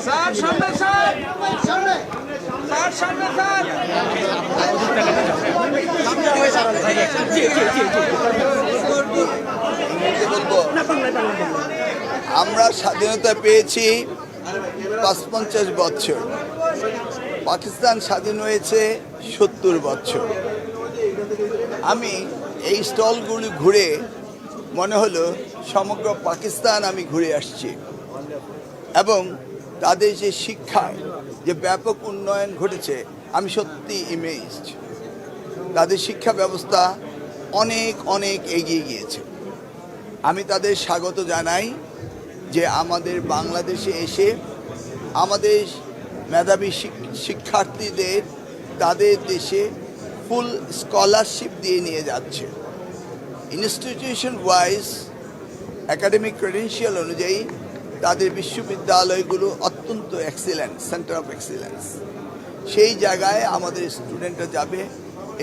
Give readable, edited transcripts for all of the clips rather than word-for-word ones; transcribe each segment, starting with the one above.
Sir সামনে sir sir সামনে sir আমরা স্বাধীনতা পেয়েছি ৫৫ বছর, পাকিস্তান স্বাধীন হয়েছে ৭০ বছর। আমি এই স্টলগুলি ঘুরে মনে হলো সমগ্র পাকিস্তান আমি ঘুরে আসছি এবং তাদের যে শিক্ষায় যে ব্যাপক উন্নয়ন ঘটেছে আমি সত্যি ইমেজড। তাদের শিক্ষা ব্যবস্থা অনেক অনেক এগিয়ে গিয়েছে। আমি তাদের স্বাগত জানাই যে আমাদের বাংলাদেশে এসে আমাদের মেধাবী শিক্ষার্থীদের তাদের দেশে ফুল স্কলারশিপ দিয়ে নিয়ে যাচ্ছে। ইনস্টিটিউশন ওয়াইজ একাডেমিক ক্রেডেনশিয়াল অনুযায়ী তাদের বিশ্ববিদ্যালয়গুলো অত্যন্ত এক্সিলেন্ট, সেন্টার অফ এক্সিলেন্স। সেই জায়গায় আমাদের স্টুডেন্টরা যাবে,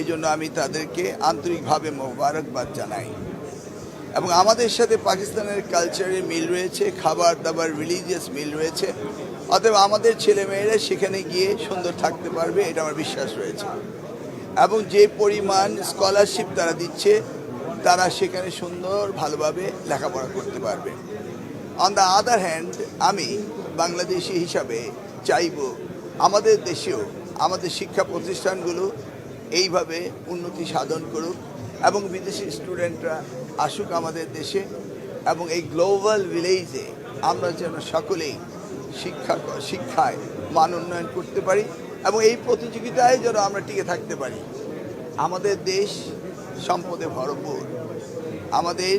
এই জন্য আমি তাদেরকে আন্তরিকভাবে মোবারকবাদ জানাই। এবং আমাদের সাথে পাকিস্তানের কালচারের মিল রয়েছে, খাবার দাবার রিলিজিয়াস মিল রয়েছে, অতএব আমাদের ছেলেমেয়েরা সেখানে গিয়ে সুন্দর থাকতে পারবে, এটা আমার বিশ্বাস রয়েছে। এবং যে পরিমাণ স্কলারশিপ তারা দিচ্ছে তারা সেখানে সুন্দর ভালোভাবে লেখাপড়া করতে পারবে। অন দ্য আদার হ্যান্ড আমি বাংলাদেশি হিসাবে চাইব আমাদের দেশেও আমাদের শিক্ষা প্রতিষ্ঠানগুলো এইভাবে উন্নতি সাধন করুক এবং বিদেশি স্টুডেন্টরা আসুক আমাদের দেশে এবং এই গ্লোবাল ভিলেজে আমরা যেন সকলেই শিক্ষায় মান উন্নয়ন করতে পারি এবং এই প্রতিযোগিতায় যেন আমরা টিকে থাকতে পারি। আমাদের দেশ সম্পদে ভরপুর। আমাদের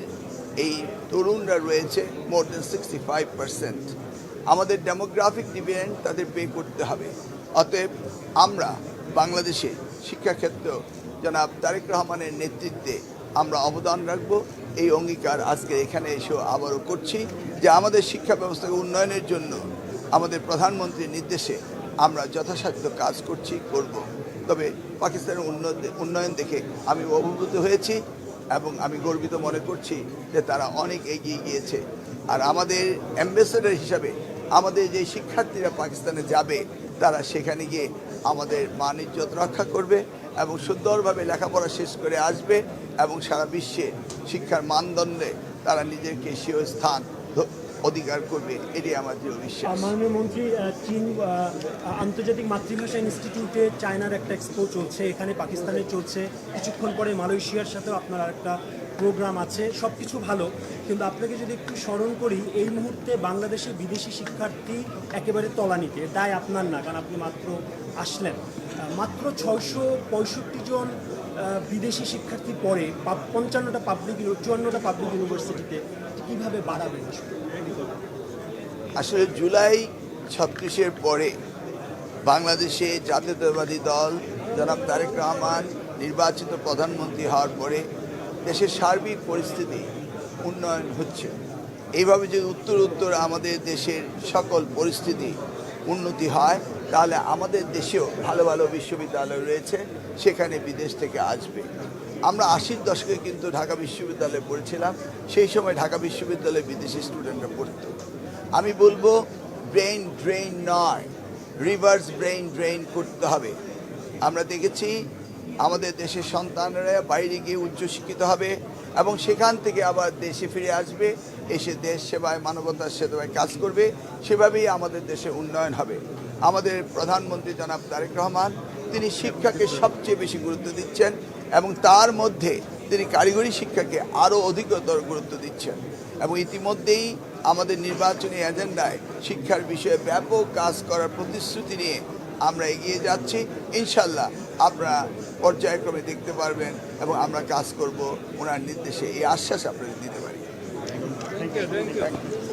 এই তরুণরা রয়েছে মোর দেন 65%। আমাদের ডেমোগ্রাফিক ডিভিডেন্ড তাদের পে করতে হবে। অতএব আমরা বাংলাদেশে শিক্ষাক্ষেত্র জনাব তারেক রহমানের নেতৃত্বে আমরা অবদান রাখব, এই অঙ্গীকার আজকে এখানে এসেও আবারও করছি যে আমাদের শিক্ষা ব্যবস্থাকে উন্নয়নের জন্য আমাদের প্রধানমন্ত্রীর নির্দেশে আমরা যথাসাধ্য কাজ করব। তবে পাকিস্তানের উন্নয়ন দেখে আমি অভিভূত হয়েছি এবং আমি গর্বিত মনে করছি যে তারা অনেক এগিয়ে গিয়েছে। আর আমাদের অ্যাম্বাসেডর হিসাবে আমাদের যে শিক্ষার্থীরা পাকিস্তানে যাবে তারা সেখানে গিয়ে আমাদের মান ইজ্জত রক্ষা করবে এবং সুন্দরভাবে লেখাপড়া শেষ করে আসবে এবং সারা বিশ্বে শিক্ষার মানদণ্ডে তারা নিজেকে স্বীয় স্থান অধিকার করবে, এটাই আমার দৃঢ় বিশ্বাস। মাননীয় মন্ত্রী, চীন আন্তর্জাতিক মাতৃভাষা ইনস্টিটিউটে চায়নার একটা এক্সপো চলছে, এখানে পাকিস্তানে চলছে, কিছুক্ষণ পরে মালয়েশিয়ার সাথেও আপনার একটা প্রোগ্রাম আছে। সব কিছু ভালো, কিন্তু আপনাকে যদি একটু স্মরণ করি, এই মুহূর্তে বাংলাদেশে বিদেশি শিক্ষার্থী একেবারে তলানিতে। দায় আপনার না, কারণ আপনি মাত্র আসলেন। মাত্র 665 জন বিদেশি শিক্ষার্থী পড়ে 54টা পাবলিক 54টা পাবলিক ইউনিভার্সিটিতে। কীভাবে বাড়াবেন? আসলে জুলাই 36-এর পরে বাংলাদেশে জাতীয়তাবাদী দল জনাব তারেক রহমান নির্বাচিত প্রধানমন্ত্রী হওয়ার পরে দেশের সার্বিক পরিস্থিতি উন্নয়ন হচ্ছে। এইভাবে যদি উত্তর আমাদের দেশের সকল পরিস্থিতি উন্নতি হয় তাহলে আমাদের দেশেও ভালো ভালো বিশ্ববিদ্যালয় রয়েছে, সেখানে বিদেশ থেকে আসবে। আমরা 80-র দশকে কিন্তু ঢাকা বিশ্ববিদ্যালয়ে পড়েছিলাম, সেই সময় ঢাকা বিশ্ববিদ্যালয়ে বিদেশি স্টুডেন্টরা পড়তো। আমি বলবো ব্রেইন ড্রেইন নয়, রিভার্স ব্রেইন ড্রেইন করতে হবে। আমরা দেখেছি আমাদের দেশের সন্তানরা বাইরে গিয়ে উচ্চশিক্ষিত হবে এবং সেখান থেকে আবার দেশে ফিরে আসবে, এসে দেশ সেবায় মানবতার সেবায় কাজ করবে, সেভাবেই আমাদের দেশে উন্নয়ন হবে। আমাদের প্রধানমন্ত্রী জনাব তারেক রহমান তিনি শিক্ষাকে সবচেয়ে বেশি গুরুত্ব দিচ্ছেন এবং তার মধ্যে তিনি কারিগরি শিক্ষাকে আরও অধিকতর গুরুত্ব দিচ্ছেন এবং ইতিমধ্যেই আমাদের নির্বাচনী এজেন্ডায় শিক্ষার বিষয়ে ব্যাপক কাজ করার প্রতিশ্রুতি নিয়ে আমরা এগিয়ে যাচ্ছি। ইনশাল্লাহ আপনারা পর্যায়ক্রমে দেখতে পারবেন এবং আমরা কাজ করব ওনার নির্দেশে, এই আশ্বাস আপনাদের দিতে পারি। Thank you.